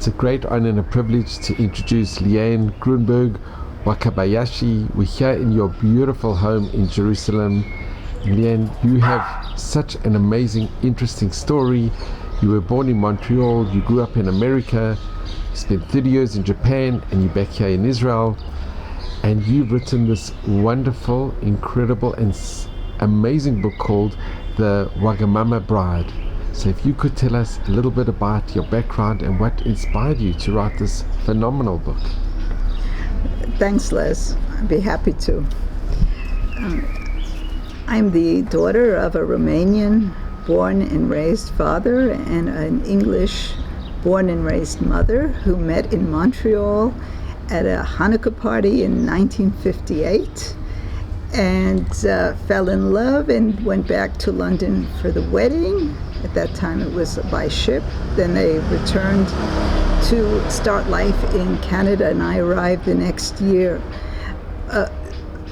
It's a great honor and a privilege to introduce Liane Grunberg, Wakabayashi. We're here in your beautiful home in Jerusalem. Liane, you have such an amazing, interesting story. You were born in Montreal, you grew up in America, you spent 30 years in Japan, and you're back here in Israel. And you've written this wonderful, incredible, and amazing book called The Wagamama Bride. So if you could tell us a little bit about your background and what inspired you to write this phenomenal book. Thanks, Les. I'd be happy to. I'm the daughter of a Romanian born and raised father and an English born and raised mother who met in Montreal at a Hanukkah party in 1958 and fell in love and went back to London for the wedding. At that time it was by ship. Then they returned to start life in Canada, and I arrived the next year.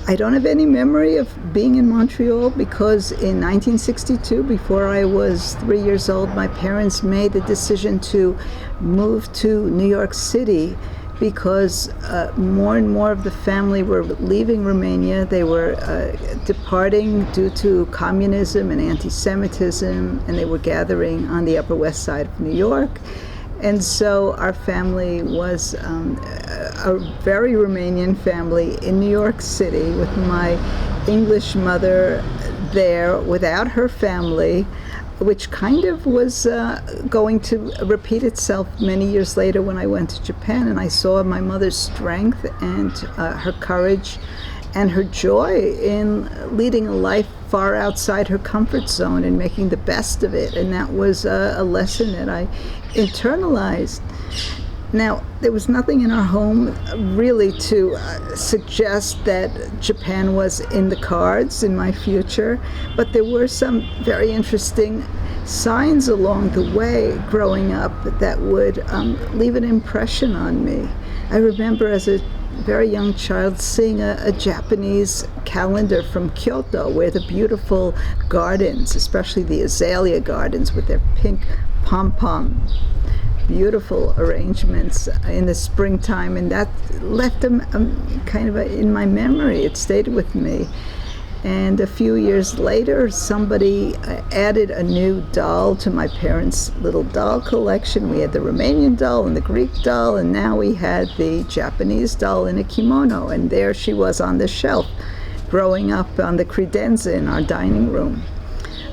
I don't have any memory of being in Montreal because in 1962, before I was 3 years old, my parents made the decision to move to New York City because more and more of the family were leaving Romania. They were departing due to communism and anti-Semitism, and they were gathering on the Upper West Side of New York. And so our family was a very Romanian family in New York City with my English mother there without her family, which kind of was going to repeat itself many years later when I went to Japan, and I saw my mother's strength and her courage and her joy in leading a life far outside her comfort zone and making the best of it. And that was a lesson that I internalized. Now, there was nothing in our home really to suggest that Japan was in the cards in my future, but there were some very interesting signs along the way growing up that would leave an impression on me. I remember as a very young child seeing a Japanese calendar from Kyoto where the beautiful gardens, especially the azalea gardens with their pink pom-pom, beautiful arrangements in the springtime, and that left them in my memory. It stayed with me. And a few years later, somebody added a new doll to my parents' little doll collection. We had the Romanian doll and the Greek doll, and now we had the Japanese doll in a kimono, and there she was on the shelf, growing up on the credenza in our dining room.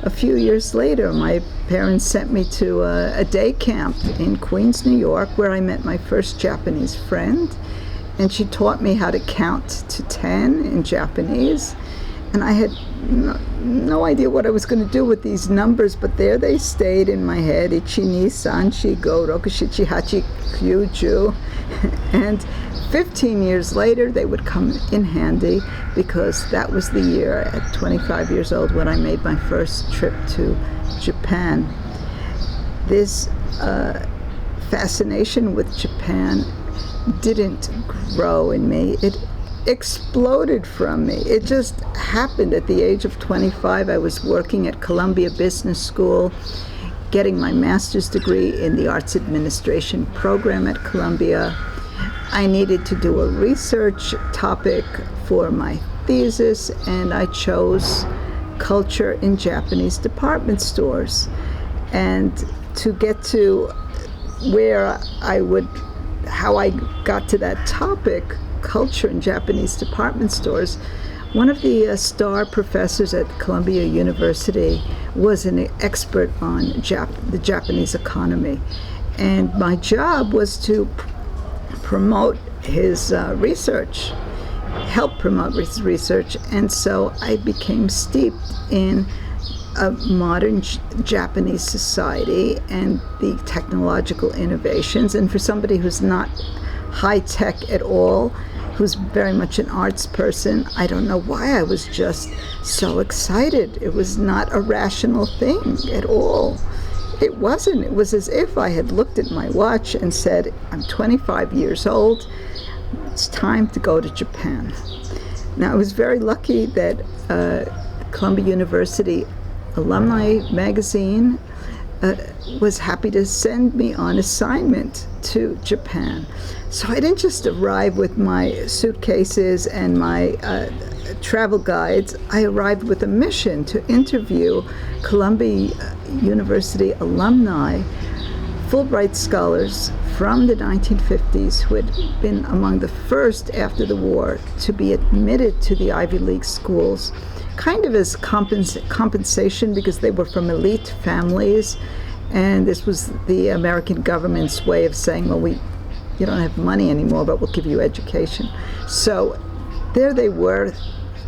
A few years later, my parents sent me to a day camp in Queens, New York, where I met my first Japanese friend, and she taught me how to count to 10 in Japanese. And I had no idea what I was going to do with these numbers, but there they stayed in my head: Ichi, ni, san, chi, go, roku, shichi, hachi, kyu, ju. And 15 years later, they would come in handy because that was the year at 25 years old when I made my first trip to Japan. This fascination with Japan didn't grow in me. It exploded from me. It just happened. At the age of 25, I was working at Columbia Business School, getting my master's degree in the arts administration program at Columbia. I needed to do a research topic for my thesis, and I chose culture in Japanese department stores. And to get to how I got to that topic, culture in Japanese department stores, one of the star professors at Columbia University was an expert on the Japanese economy. And my job was to promote his research, help promote his research. And so I became steeped in a modern Japanese society and the technological innovations. And for somebody who's not high-tech at all, who's very much an arts person, I don't know why I was just so excited. It was not a rational thing at all. It wasn't. It was as if I had looked at my watch and said, I'm 25 years old, it's time to go to Japan. Now, I was very lucky that Columbia University Alumni Magazine was happy to send me on assignment to Japan. So I didn't just arrive with my suitcases and my travel guides. I arrived with a mission to interview Columbia University alumni, Fulbright scholars from the 1950s who had been among the first after the war to be admitted to the Ivy League schools, kind of as compensation because they were from elite families, and this was the American government's way of saying, well, you don't have money anymore, but we'll give you education. So there they were,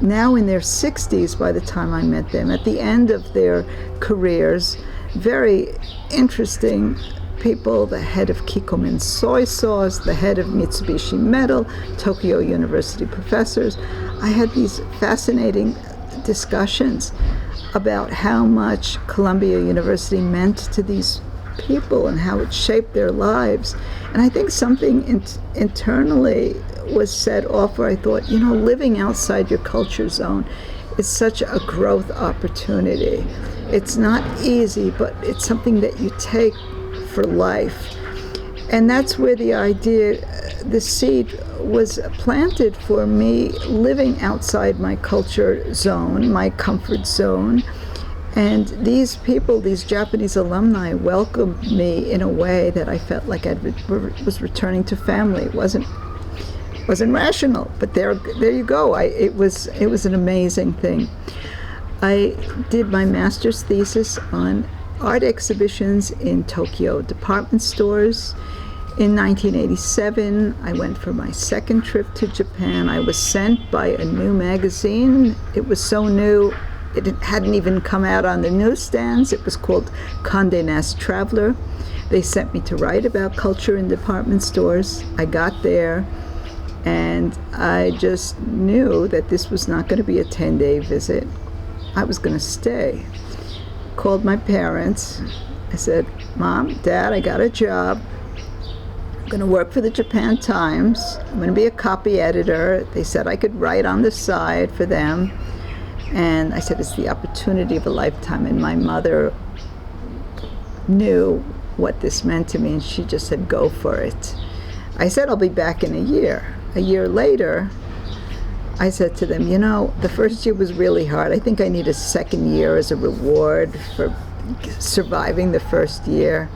now in their 60s by the time I met them, at the end of their careers, very interesting people, the head of Kikkoman soy sauce, the head of Mitsubishi Metal, Tokyo University professors. I had these fascinating discussions about how much Columbia University meant to these people and how it shaped their lives. And I think something internally was set off where I thought, living outside your culture zone is such a growth opportunity. It's not easy, but it's something that you take for life. And that's where the idea, the seed was planted for me, living outside my culture zone, my comfort zone. And these people, these Japanese alumni, welcomed me in a way that I felt like I was returning to family. It wasn't rational, but there you go. It was an amazing thing. I did my master's thesis on art exhibitions in Tokyo department stores. In 1987, I went for my second trip to Japan. I was sent by a new magazine. It was so new, it hadn't even come out on the newsstands. It was called Condé Nast Traveler. They sent me to write about culture in department stores. I got there, and I just knew that this was not going to be a 10-day visit. I was going to stay. Called my parents. I said, Mom, Dad, I got a job. I'm going to work for the Japan Times. I'm going to be a copy editor. They said I could write on the side for them. And I said, it's the opportunity of a lifetime. And my mother knew what this meant to me, and she just said, go for it. I said, I'll be back in a year. A year later, I said to them, the first year was really hard. I think I need a second year as a reward for surviving the first year.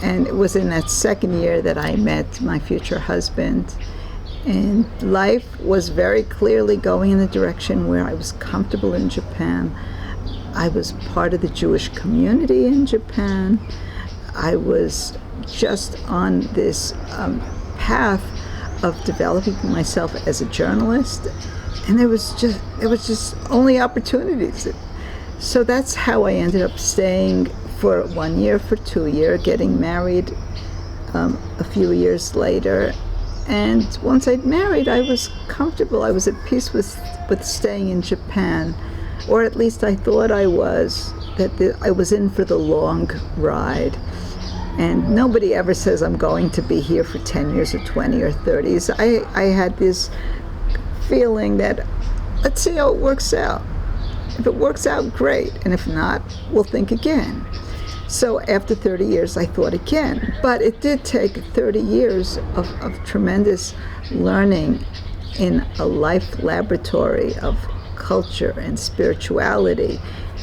And it was in that second year that I met my future husband. And life was very clearly going in the direction where I was comfortable in Japan. I was part of the Jewish community in Japan. I was just on this path of developing myself as a journalist, and it was just only opportunities. So that's how I ended up staying for 1 year, for 2 years, getting married a few years later. And once I'd married, I was comfortable. I was at peace with staying in Japan, or at least I thought I was, that I was in for the long ride. And nobody ever says I'm going to be here for 10 years or 20 or 30. So I had this feeling that, let's see how it works out. If it works out, great. And if not, we'll think again. So after 30 years, I thought again. But it did take 30 years of tremendous learning in a life laboratory of culture and spirituality.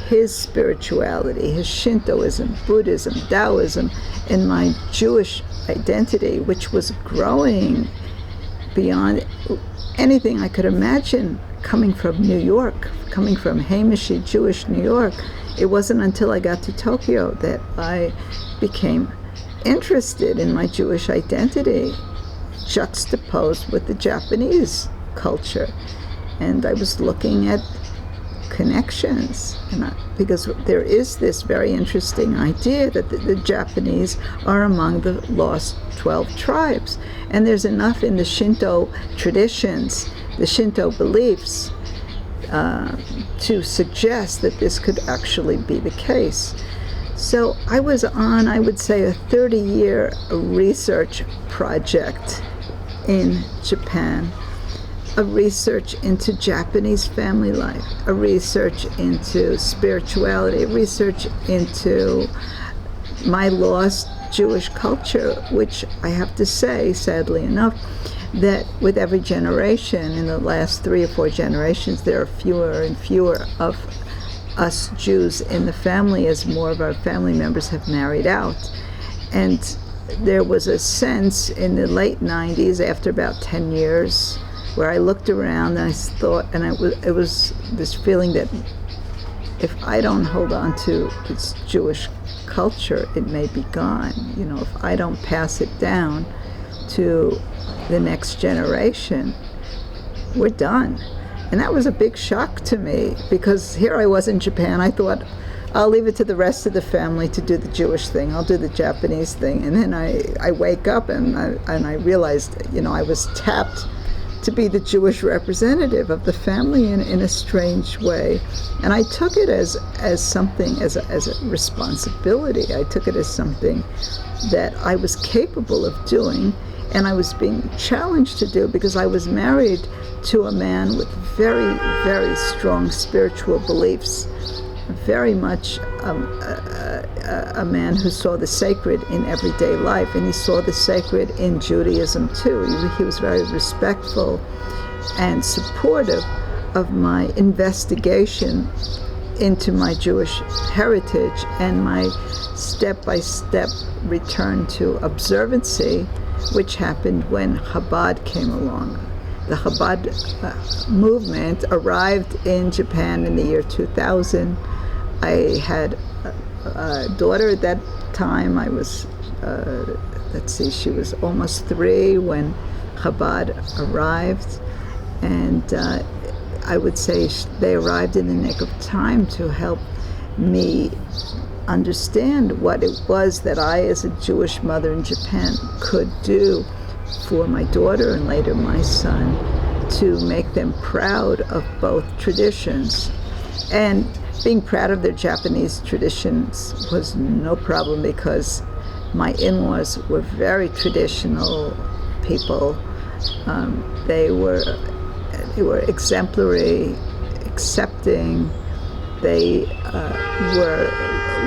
His spirituality, his Shintoism, Buddhism, Taoism, and my Jewish identity, which was growing beyond anything I could imagine, coming from New York, coming from Hamishy Jewish New York. It wasn't until I got to Tokyo that I became interested in my Jewish identity, juxtaposed with the Japanese culture. And I was looking at connections, because there is this very interesting idea that the Japanese are among the lost 12 tribes. And there's enough in the Shinto traditions, the Shinto beliefs, to suggest that this could actually be the case. So I was on, I would say, a 30-year research project in Japan, a research into Japanese family life, a research into spirituality, a research into my lost Jewish culture, which I have to say, sadly enough, that with every generation, in the last 3 or 4 generations, there are fewer and fewer of us Jews in the family as more of our family members have married out. And there was a sense in the late 90s, after about 10 years, where I looked around and I thought, and it was this feeling that if I don't hold on to this Jewish culture, it may be gone. You know, if I don't pass it down to the next generation, we're done. And that was a big shock to me, because here I was in Japan. I thought, I'll leave it to the rest of the family to do the Jewish thing. I'll do the Japanese thing. And then I wake up and I realized, you know, I was tapped to be the Jewish representative of the family in a strange way. And I took it as something, as a responsibility. I took it as something that I was capable of doing, and I was being challenged to do, because I was married to a man with very, very strong spiritual beliefs, very much a man who saw the sacred in everyday life, and he saw the sacred in Judaism too. He was very respectful and supportive of my investigation into my Jewish heritage and my step-by-step return to observancy, which happened when Chabad came along. The Chabad movement arrived in Japan in the year 2000. I had a daughter at that time. I was, she was almost 3 when Chabad arrived. And I would say they arrived in the nick of time to help me understand what it was that I, as a Jewish mother in Japan, could do for my daughter and later my son, to make them proud of both traditions. And being proud of their Japanese traditions was no problem, because my in-laws were very traditional people. They were exemplary, accepting. They were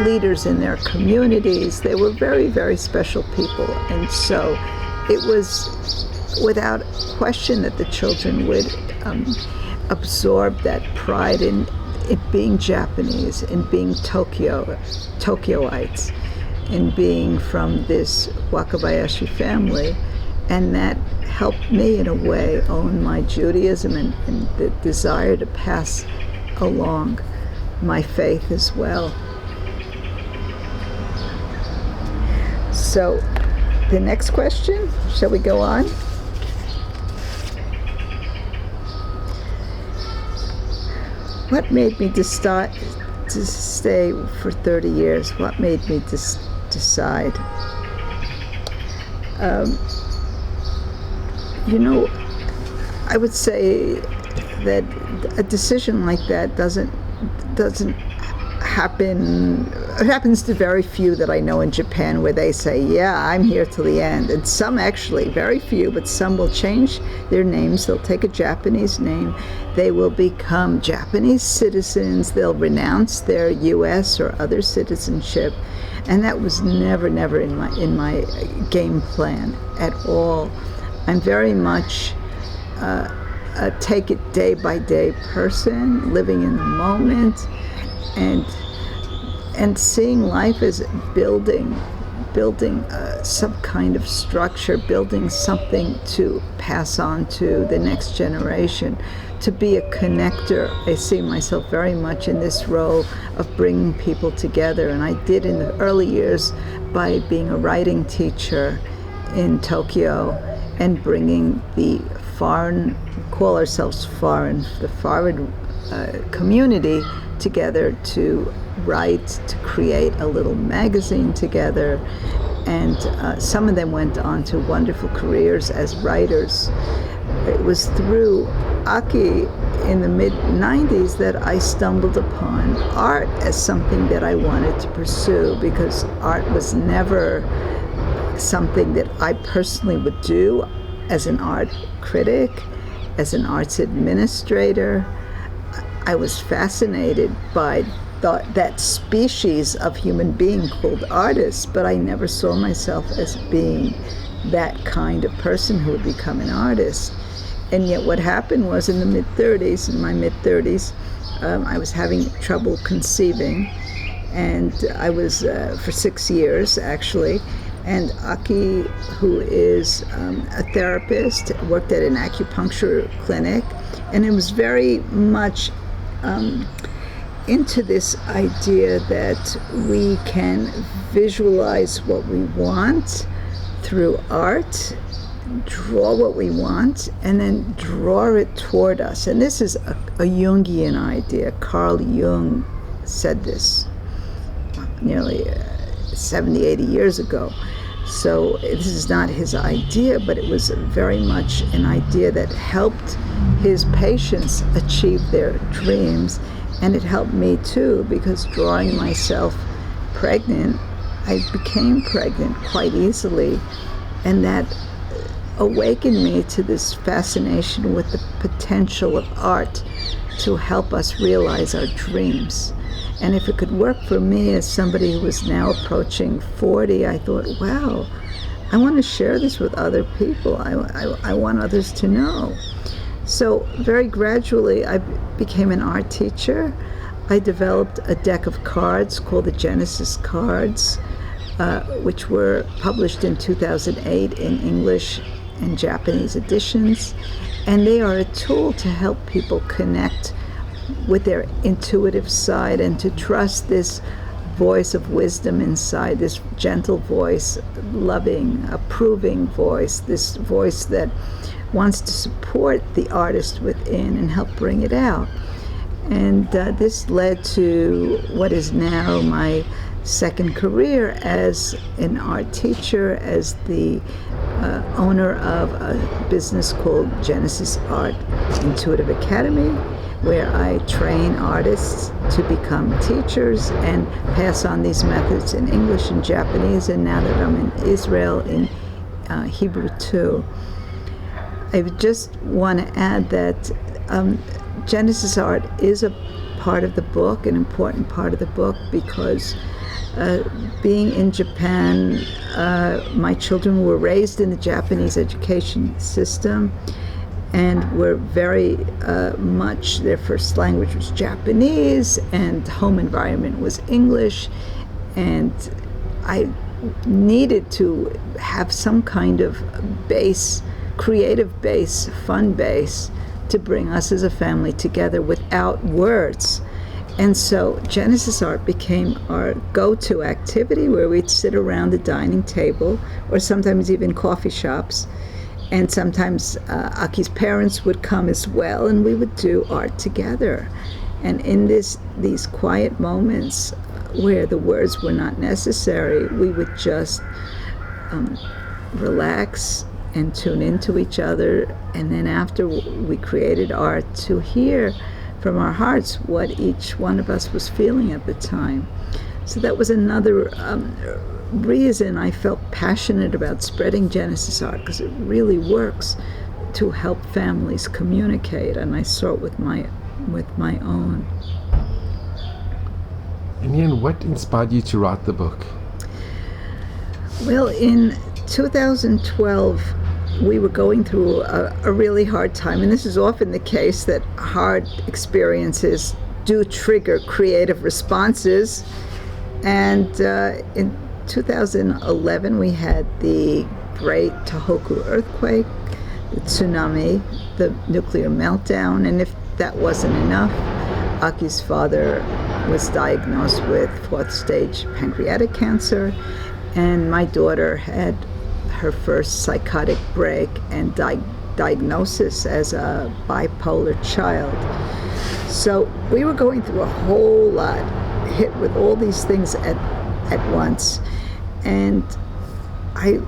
leaders in their communities. They were very, very special people. And so it was without question that the children would absorb that pride in it being Japanese, in being Tokyoites, in being from this Wakabayashi family. And that helped me, in a way, own my Judaism and the desire to pass along my faith as well. So, the next question, shall we go on? What made me decide to stay for 30 years? What made me decide? I would say that a decision like that doesn't happen. It happens to very few that I know in Japan, where they say, yeah, I'm here till the end. And some, actually, very few, but some will change their names. They'll take a Japanese name. They will become Japanese citizens. They'll renounce their U.S. or other citizenship. And that was never in my game plan at all. I'm very much a take it day by day person, living in the moment, and seeing life as building some kind of structure, building something to pass on to the next generation, to be a connector. I see myself very much in this role of bringing people together, and I did in the early years by being a writing teacher in Tokyo and bringing the foreign, call ourselves foreign, the foreign community together to write, to create a little magazine together. And some of them went on to wonderful careers as writers. It was through Aki in the mid-90s that I stumbled upon art as something that I wanted to pursue, because art was never something that I personally would do as an art critic, as an arts administrator. I was fascinated by that species of human being called artist, but I never saw myself as being that kind of person who would become an artist. And yet what happened was in my mid-30s, I was having trouble conceiving, and I was for 6 years actually. And Aki, who is a therapist, worked at an acupuncture clinic, and it was very much into this idea that we can visualize what we want through art, draw what we want, and then draw it toward us. And this is a Jungian idea. Carl Jung said this nearly 70, 80 years ago. So this is not his idea, but it was very much an idea that helped his patients achieve their dreams. And it helped me too, because drawing myself pregnant, I became pregnant quite easily. And that awakened me to this fascination with the potential of art to help us realize our dreams. And if it could work for me as somebody who was now approaching 40, I thought, wow, I want to share this with other people. I want others to know. So very gradually, I became an art teacher. I developed a deck of cards called the Genesis cards, which were published in 2008 in English and Japanese editions. And they are a tool to help people connect with their intuitive side and to trust this voice of wisdom inside, this gentle voice, loving, approving voice, this voice that wants to support the artist within and help bring it out. And this led to what is now my second career as an art teacher, as the owner of a business called Genesis Art Intuitive Academy, where I train artists to become teachers and pass on these methods in English and Japanese, and now that I'm in Israel, in Hebrew too. I just want to add that Genesis Art is a part of the book, an important part of the book, because being in Japan, my children were raised in the Japanese education system, and were very much, their first language was Japanese, and home environment was English, and I needed to have some kind of base, creative base, fun base, to bring us as a family together without words. And so Genesis Art became our go-to activity, where we'd sit around the dining table, or sometimes even coffee shops. And sometimes Aki's parents would come as well, and we would do art together. And in these quiet moments where the words were not necessary, we would just relax and tune into each other. And then after we created art, to hear from our hearts what each one of us was feeling at the time. So that was another reason I felt passionate about spreading Genesis Art, because it really works to help families communicate, and I saw it with my own. And Liane, what inspired you to write the book? Well, in 2012, we were going through a really hard time, and this is often the case, that hard experiences do trigger creative responses. And in 2011, we had the great Tohoku earthquake, the tsunami, the nuclear meltdown, and if that wasn't enough, Aki's father was diagnosed with 4th stage pancreatic cancer, and my daughter had her first psychotic break and diagnosis as a bipolar child. So we were going through a whole lot, hit with all these things at once. And I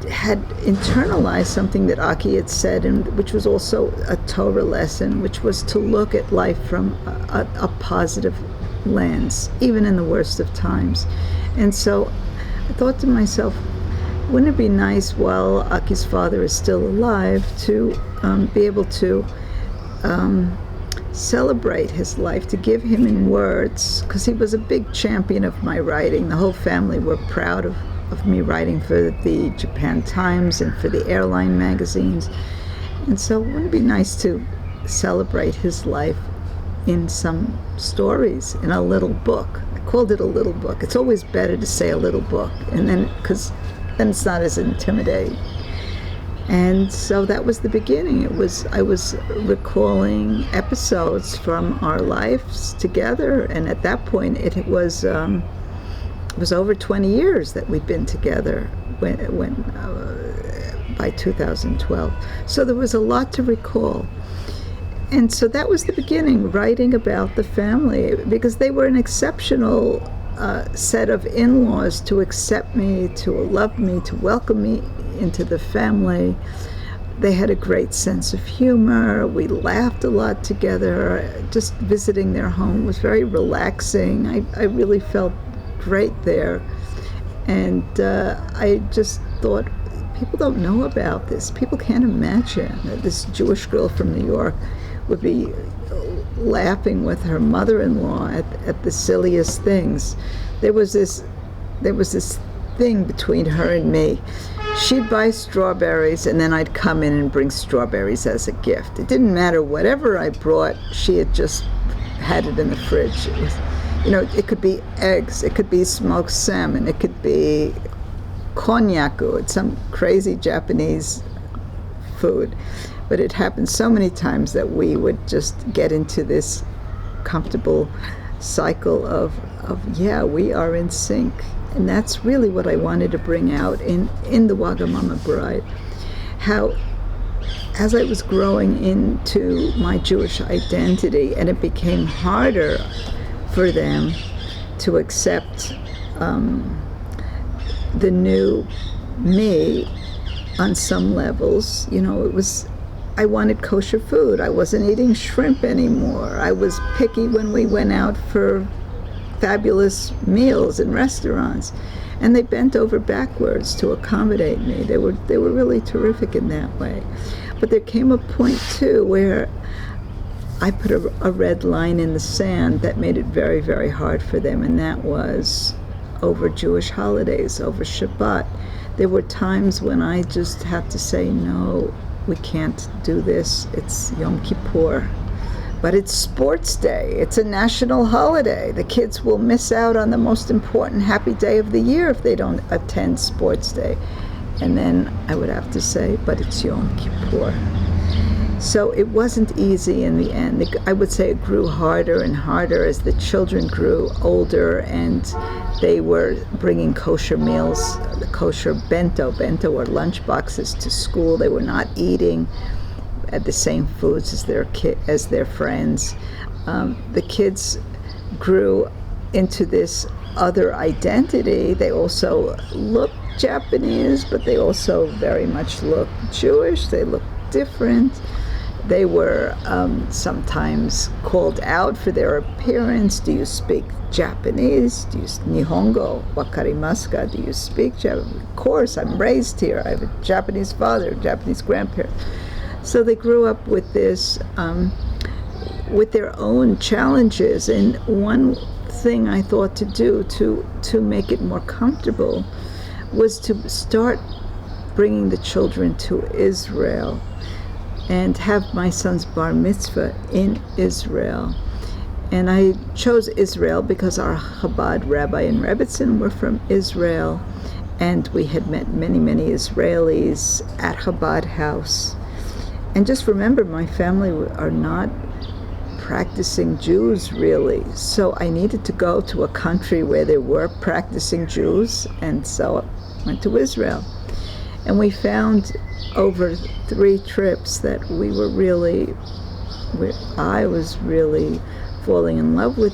had internalized something that Aki had said, and which was also a Torah lesson, which was to look at life from a positive lens, even in the worst of times. And so I thought to myself, wouldn't it be nice, while Aki's father is still alive, to be able to celebrate his life, to give him in words, because he was a big champion of my writing. The whole family were proud of me writing for the Japan Times and for the airline magazines. And so wouldn't it be nice to celebrate his life in some stories, in a little book? I called it a little book. It's always better to say a little book, and then, because then it's not as intimidating. And so that was the beginning. I was recalling episodes from our lives together, and at that point it was over 20 years that we'd been together by 2012. So there was a lot to recall. And so that was the beginning, writing about the family, because they were an exceptional set of in-laws to accept me, to love me, to welcome me into the family. They had a great sense of humor. We laughed a lot together. Just visiting their home was very relaxing. I really felt great there. And I just thought, people don't know about this. People can't imagine that this Jewish girl from New York would be laughing with her mother-in-law at the silliest things. There was this thing between her and me. She'd buy strawberries, and then I'd come in and bring strawberries as a gift. It didn't matter whatever I brought. She had just had it in the fridge. It was, it could be eggs, it could be smoked salmon, it could be konnyaku. It's some crazy Japanese food. But it happened so many times that we would just get into this comfortable cycle of yeah, we are in sync. And that's really what I wanted to bring out in the Wagamama Bride. How, as I was growing into my Jewish identity, and it became harder for them to accept the new me on some levels, I wanted kosher food. I wasn't eating shrimp anymore. I was picky when we went out for fabulous meals in restaurants, and they bent over backwards to accommodate me. They were really terrific in that way. But there came a point too where I put a red line in the sand that made it very, very hard for them, and that was over Jewish holidays, over Shabbat. There were times when I just had to say, no, we can't do this. It's Yom Kippur. But it's sports day. It's a national holiday. The kids will miss out on the most important happy day of the year if they don't attend sports day. And then I would have to say, but it's Yom Kippur. So it wasn't easy in the end. I would say it grew harder and harder as the children grew older, and they were bringing kosher meals, the kosher bento or lunch boxes to school. They were not eating at the same foods as their friends. The kids grew into this other identity. They also looked Japanese, but they also very much looked Jewish. They looked different. They were sometimes called out for their appearance. Do you speak Japanese? Do you Nihongo? Wakarimasu ka? Do you speak Japanese? Of course, I'm raised here. I have a Japanese father, Japanese grandparents. So they grew up with this, with their own challenges. And one thing I thought to do to make it more comfortable was to start bringing the children to Israel and have my son's bar mitzvah in Israel. And I chose Israel because our Chabad rabbi and rebbitzin were from Israel, and we had met many, many Israelis at Chabad house. And just remember, my family are not practicing Jews, really. So I needed to go to a country where there were practicing Jews, and so I went to Israel. And we found over 3 trips that I was really falling in love with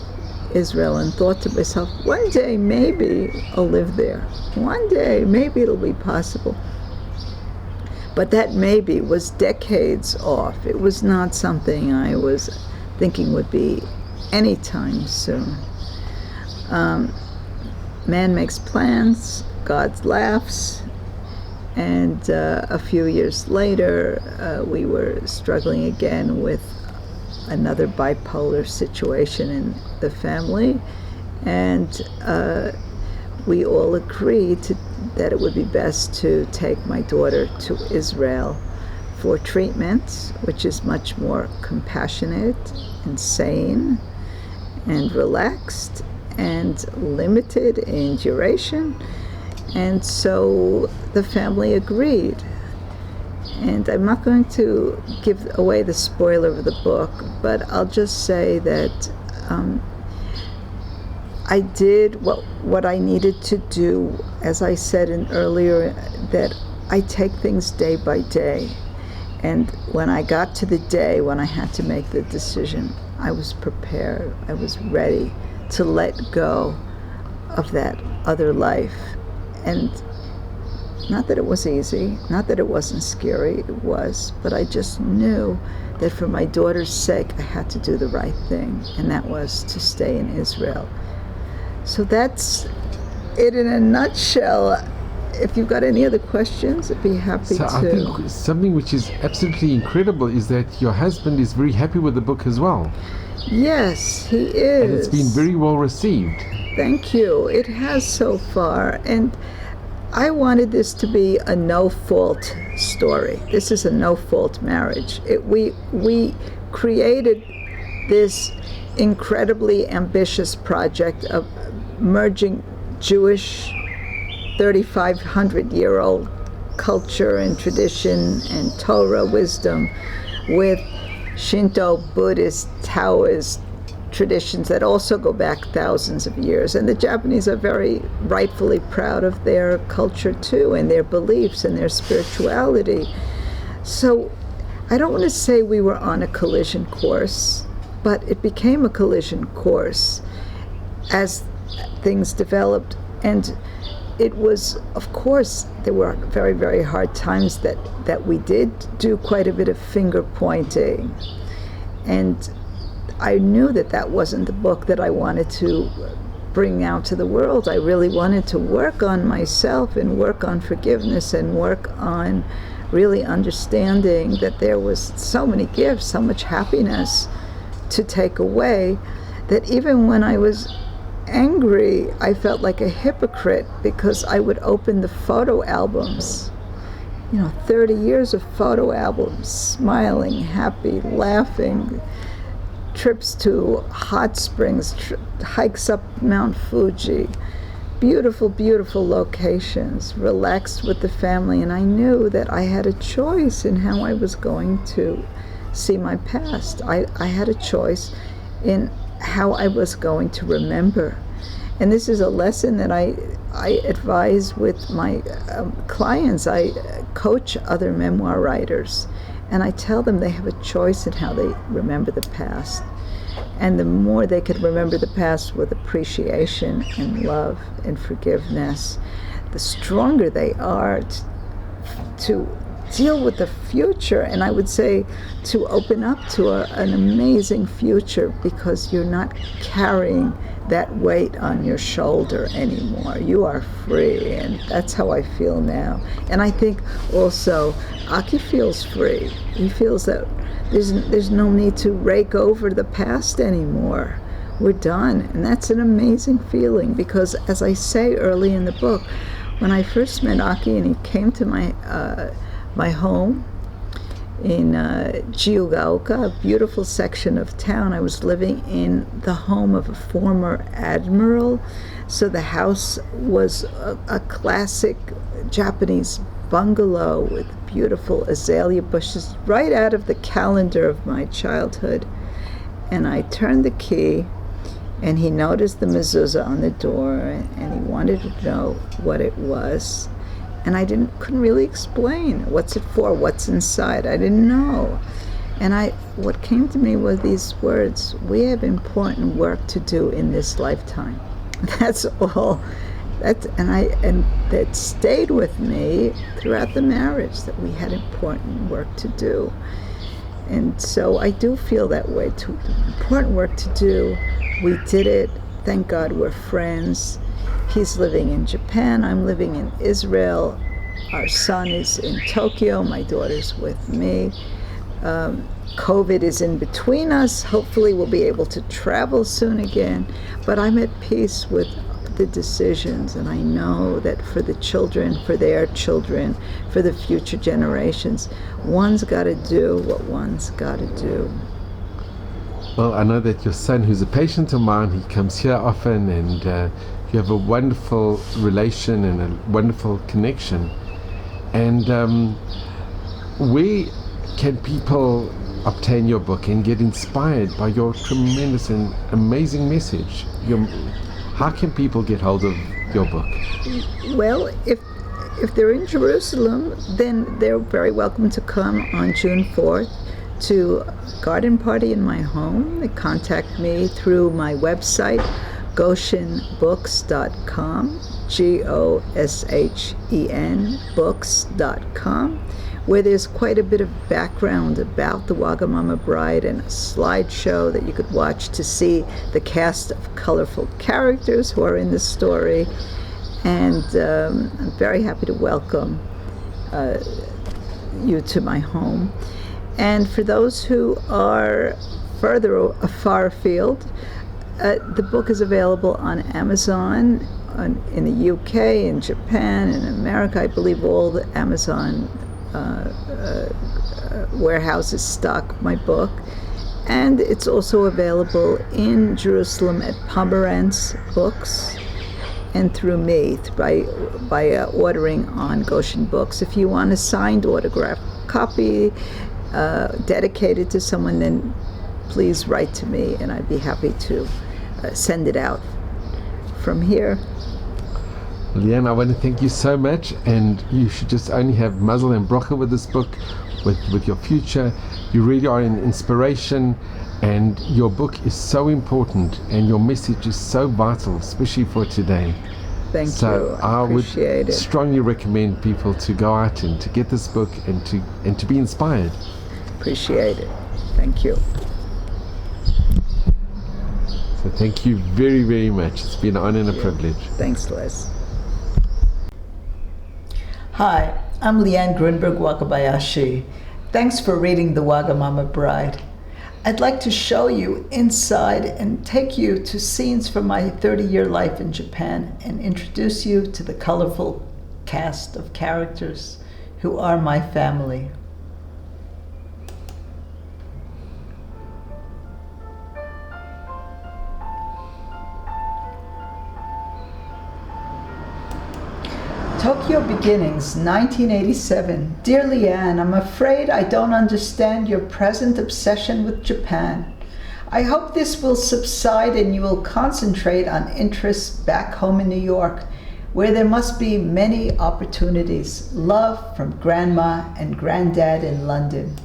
Israel, and thought to myself, one day maybe I'll live there. One day maybe it'll be possible. But that maybe was decades off. It was not something I was thinking would be anytime soon. Man makes plans, God laughs, and a few years later we were struggling again with another bipolar situation in the family, and we all agreed that it would be best to take my daughter to Israel for treatment, which is much more compassionate and sane and relaxed and limited in duration. And so the family agreed. And I'm not going to give away the spoiler of the book, but I'll just say that I did what I needed to do. As I said earlier, that I take things day by day. And when I got to the day when I had to make the decision, I was prepared. I was ready to let go of that other life. And not that it was easy, not that it wasn't scary, it was, but I just knew that for my daughter's sake, I had to do the right thing, and that was to stay in Israel. So that's it in a nutshell. If you've got any other questions, I'd be happy to. I think something which is absolutely incredible is that your husband is very happy with the book as well. Yes, he is. And it's been very well received. Thank you. It has so far. And I wanted this to be a no-fault story. This is a no-fault marriage. We created this incredibly ambitious project of merging Jewish 3,500-year-old culture and tradition and Torah wisdom with Shinto, Buddhist, Taoist traditions that also go back thousands of years. And the Japanese are very rightfully proud of their culture too, and their beliefs and their spirituality. So I don't want to say we were on a collision course, but it became a collision course as things developed. And it was, of course, there were very, very hard times that we did do quite a bit of finger pointing. And I knew that wasn't the book that I wanted to bring out to the world. I really wanted to work on myself and work on forgiveness and work on really understanding that there was so many gifts, so much happiness to take away, that even when I was angry, I felt like a hypocrite because I would open the photo albums, 30 years of photo albums, smiling, happy, laughing, trips to hot springs, hikes up Mount Fuji, beautiful, beautiful locations, relaxed with the family. And I knew that I had a choice in how I was going to see my past. I had a choice in how I was going to remember. And this is a lesson that I advise with my clients. I coach other memoir writers, and I tell them they have a choice in how they remember the past. And the more they could remember the past with appreciation and love and forgiveness, the stronger they are to deal with the future. And I would say to open up to an amazing future, because you're not carrying that weight on your shoulder anymore. You are free, and that's how I feel now. And I think also Aki feels free. He feels that there's no need to rake over the past anymore. We're done, and that's an amazing feeling, because as I say early in the book, when I first met Aki and he came to my home in Chiugaoka, a beautiful section of town. I was living in the home of a former admiral, so the house was a classic Japanese bungalow with beautiful azalea bushes right out of the calendar of my childhood. And I turned the key, and he noticed the mezuzah on the door, and he wanted to know what it was. And I couldn't really explain. What's it for? What's inside? I didn't know. And what came to me were these words: we have important work to do in this lifetime. That's all. And that stayed with me throughout the marriage, that we had important work to do. And so I do feel that way too. Important work to do. We did it. Thank God we're friends. He's living in Japan. I'm living in Israel. Our son is in Tokyo. My daughter's with me. COVID is in between us. Hopefully we'll be able to travel soon again. But I'm at peace with the decisions, and I know that for the children, for their children, for the future generations, one's got to do what one's got to do. Well, I know that your son, who's a patient of mine, he comes here often, and you have a wonderful relation and a wonderful connection. And where can people obtain your book and get inspired by your tremendous and amazing message? How can people get hold of your book? Well, if they're in Jerusalem, then they're very welcome to come on June 4th to a garden party in my home. They contact me through my website, goshenbooks.com, GOSHEN books.com, where there's quite a bit of background about the Wagamama bride and a slideshow that you could watch to see the cast of colorful characters who are in the story. And I'm very happy to welcome you to my home. And for those who are further far afield, the book is available on Amazon, in the UK, in Japan, in America. I believe all the Amazon warehouses stock my book. And it's also available in Jerusalem at Pomerantz Books and through me by ordering on Goshen Books. If you want a signed autographed copy dedicated to someone, then please write to me and I'd be happy to send it out from here. Liane, I want to thank you so much, and you should just only have mazel and bracha with this book, with your future. You really are an inspiration, and your book is so important, and your message is so vital, especially for today. Thank so you. I appreciate would strongly recommend people to go out and to get this book and to be inspired. Appreciate it. Thank you. So thank you very, very much. It's been an honor and a privilege. Thanks, Les. Hi, I'm Liane Grunberg, Wakabayashi. Thanks for reading The Wagamama Bride. I'd like to show you inside and take you to scenes from my 30-year life in Japan and introduce you to the colorful cast of characters who are my family. Tokyo Beginnings, 1987. Dear Liane, I'm afraid I don't understand your present obsession with Japan. I hope this will subside and you will concentrate on interests back home in New York, where there must be many opportunities. Love from Grandma and Granddad in London.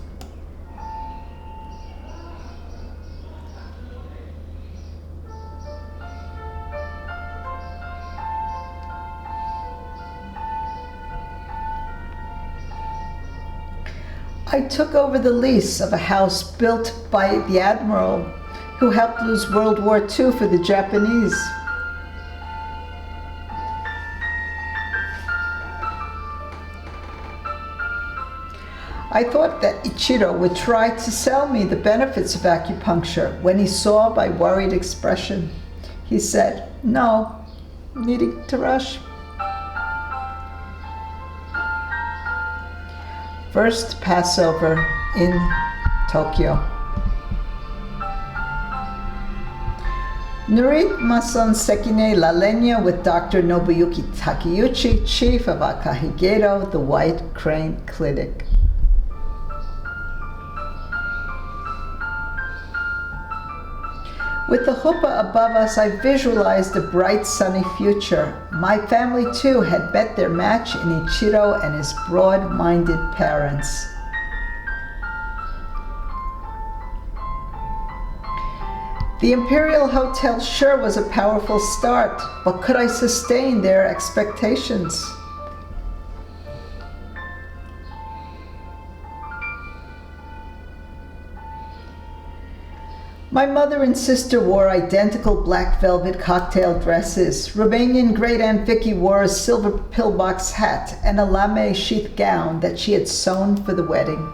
I took over the lease of a house built by the Admiral who helped lose World War II for the Japanese. I thought that Ichiro would try to sell me the benefits of acupuncture when he saw my worried expression. He said, "No, needing to rush." First Passover in Tokyo. Nurit Mason Sekine La Leña with Dr. Nobuyuki Takeuchi, chief of Akahigero, the White Crane Clinic. With the chuppah above us, I visualized a bright, sunny future. My family, too, had bet their match in Ichiro and his broad-minded parents. The Imperial Hotel sure was a powerful start, but could I sustain their expectations? My mother and sister wore identical black velvet cocktail dresses. Romanian great-aunt Vicky wore a silver pillbox hat and a lame sheath gown that she had sewn for the wedding.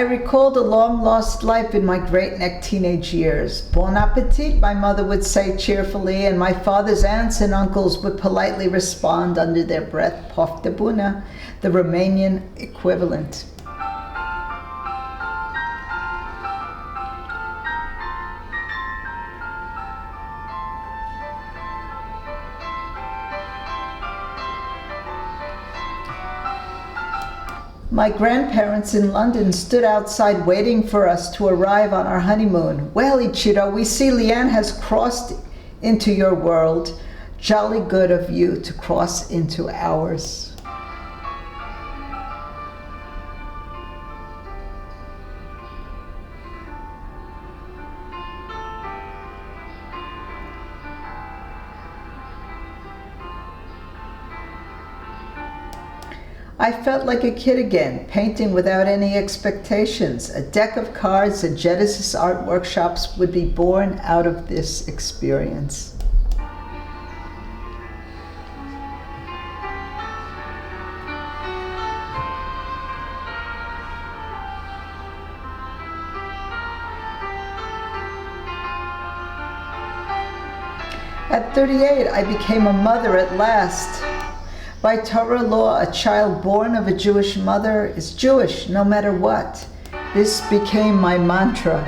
recalled a long-lost life in my great-neck teenage years. Bon appetit, my mother would say cheerfully, and my father's aunts and uncles would politely respond under their breath, poftă bună, the Romanian equivalent. My grandparents in London stood outside waiting for us to arrive on our honeymoon. Well, Ichiro, we see Liane has crossed into your world. Jolly good of you to cross into ours. I felt like a kid again, painting without any expectations. A deck of cards and Genesis art workshops would be born out of this experience. At 38, I became a mother at last. By Torah law, a child born of a Jewish mother is Jewish, no matter what. This became my mantra.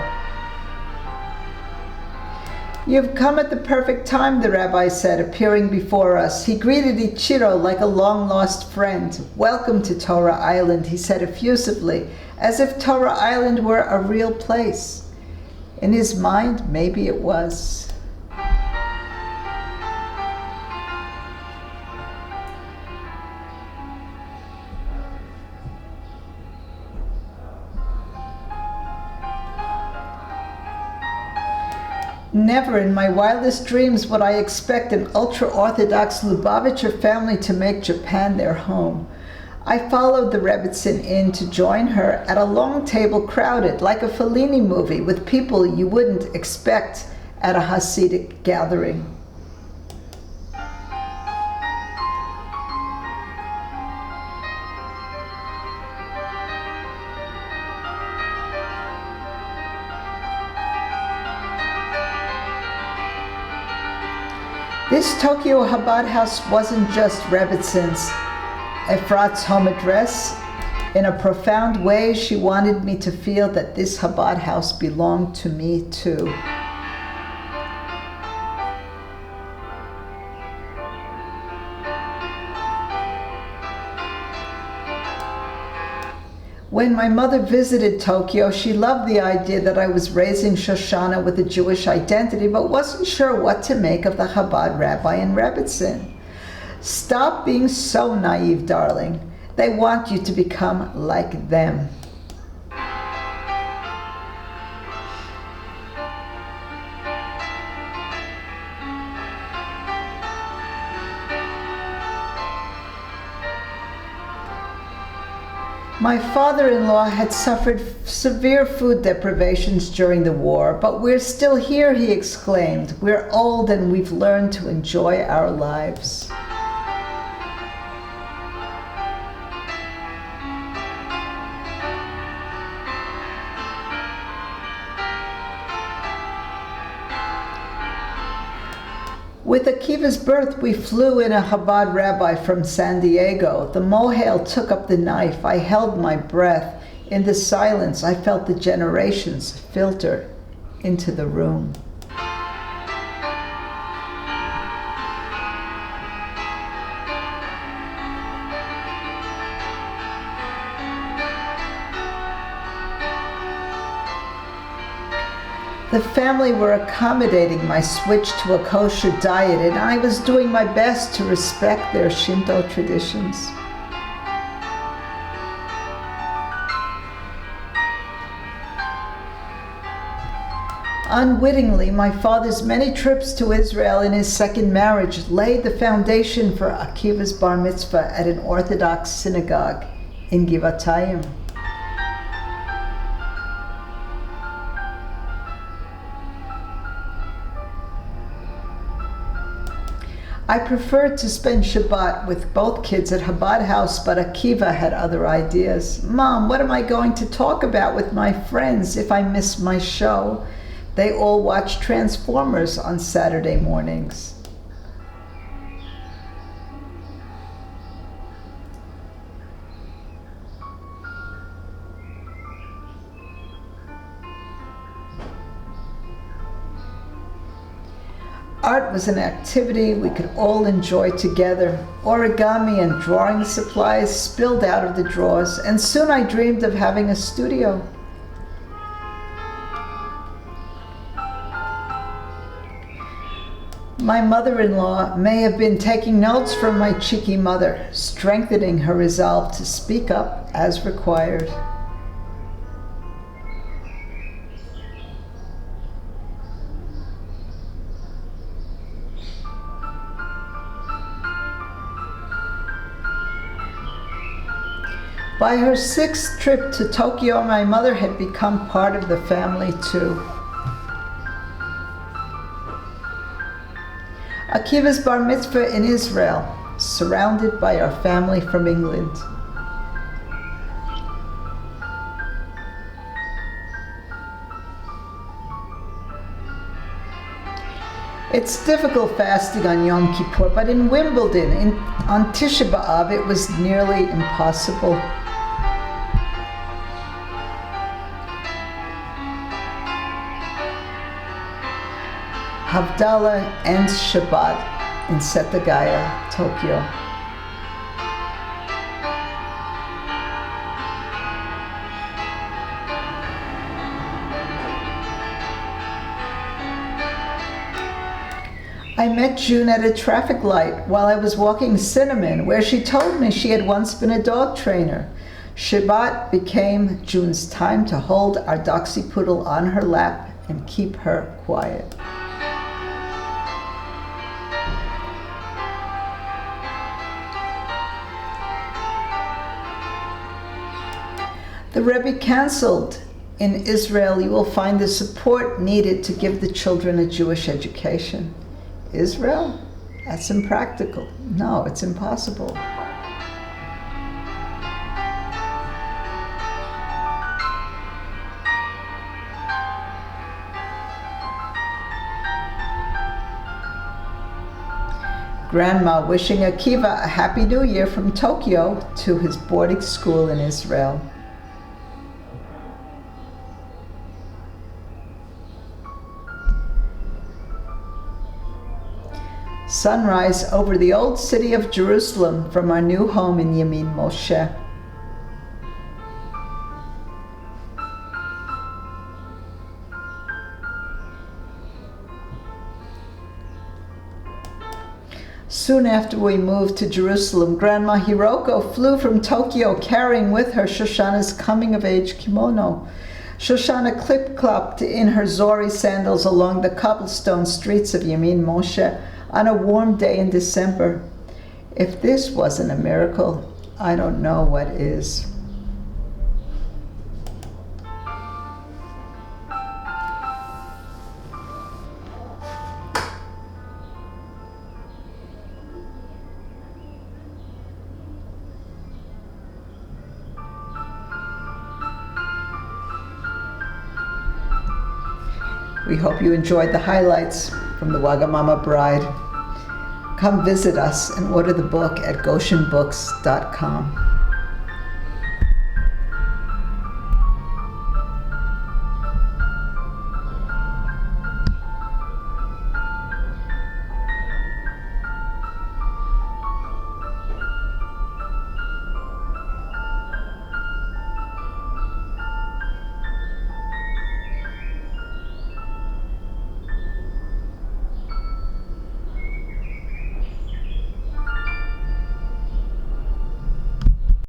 You've come at the perfect time, the rabbi said, appearing before us. He greeted Ichiro like a long-lost friend. Welcome to Torah Island, he said effusively, as if Torah Island were a real place. In his mind, maybe it was. Never in my wildest dreams would I expect an ultra-Orthodox Lubavitcher family to make Japan their home. I followed the Rebbitzin in to join her at a long table crowded, like a Fellini movie, with people you wouldn't expect at a Hasidic gathering. This Tokyo Chabad house wasn't just Rebbitzins, Efrat's home address. In a profound way, she wanted me to feel that this Chabad house belonged to me too. When my mother visited Tokyo, she loved the idea that I was raising Shoshana with a Jewish identity, but wasn't sure what to make of the Chabad rabbi in Rebbitzin. Stop being so naive, darling. They want you to become like them. My father-in-law had suffered severe food deprivations during the war, but we're still here, he exclaimed. We're old and we've learned to enjoy our lives. With Akiva's birth, we flew in a Chabad rabbi from San Diego. The mohel took up the knife. I held my breath. In the silence, I felt the generations filter into the room. The family were accommodating my switch to a kosher diet, and I was doing my best to respect their Shinto traditions. Unwittingly, my father's many trips to Israel in his second marriage laid the foundation for Akiva's bar mitzvah at an Orthodox synagogue in Givatayim. I preferred to spend Shabbat with both kids at Chabad House, but Akiva had other ideas. Mom, what am I going to talk about with my friends if I miss my show? They all watch Transformers on Saturday mornings. Art was an activity we could all enjoy together. Origami and drawing supplies spilled out of the drawers, and soon I dreamed of having a studio. My mother-in-law may have been taking notes from my cheeky mother, strengthening her resolve to speak up as required. By her sixth trip to Tokyo, my mother had become part of the family too. Akiva's bar mitzvah in Israel, surrounded by our family from England. It's difficult fasting on Yom Kippur, but in Wimbledon, on Tisha B'Av, it was nearly impossible. Havdalah ends Shabbat in Setagaya, Tokyo. I met June at a traffic light while I was walking Cinnamon, where she told me she had once been a dog trainer. Shabbat became June's time to hold our Doxy Poodle on her lap and keep her quiet. The Rebbe canceled. In Israel, you will find the support needed to give the children a Jewish education. Israel? That's impractical. No, it's impossible. Grandma wishing Akiva a Happy New Year from Tokyo to his boarding school in Israel. Sunrise over the old city of Jerusalem from our new home in Yamin Moshe. Soon after we moved to Jerusalem, Grandma Hiroko flew from Tokyo carrying with her Shoshana's coming-of-age kimono. Shoshana clip-clopped in her Zori sandals along the cobblestone streets of Yamin Moshe on a warm day in December. If this wasn't a miracle, I don't know what is. We hope you enjoyed the highlights from the Wagamama Bride. Come visit us and order the book at goshenbooks.com.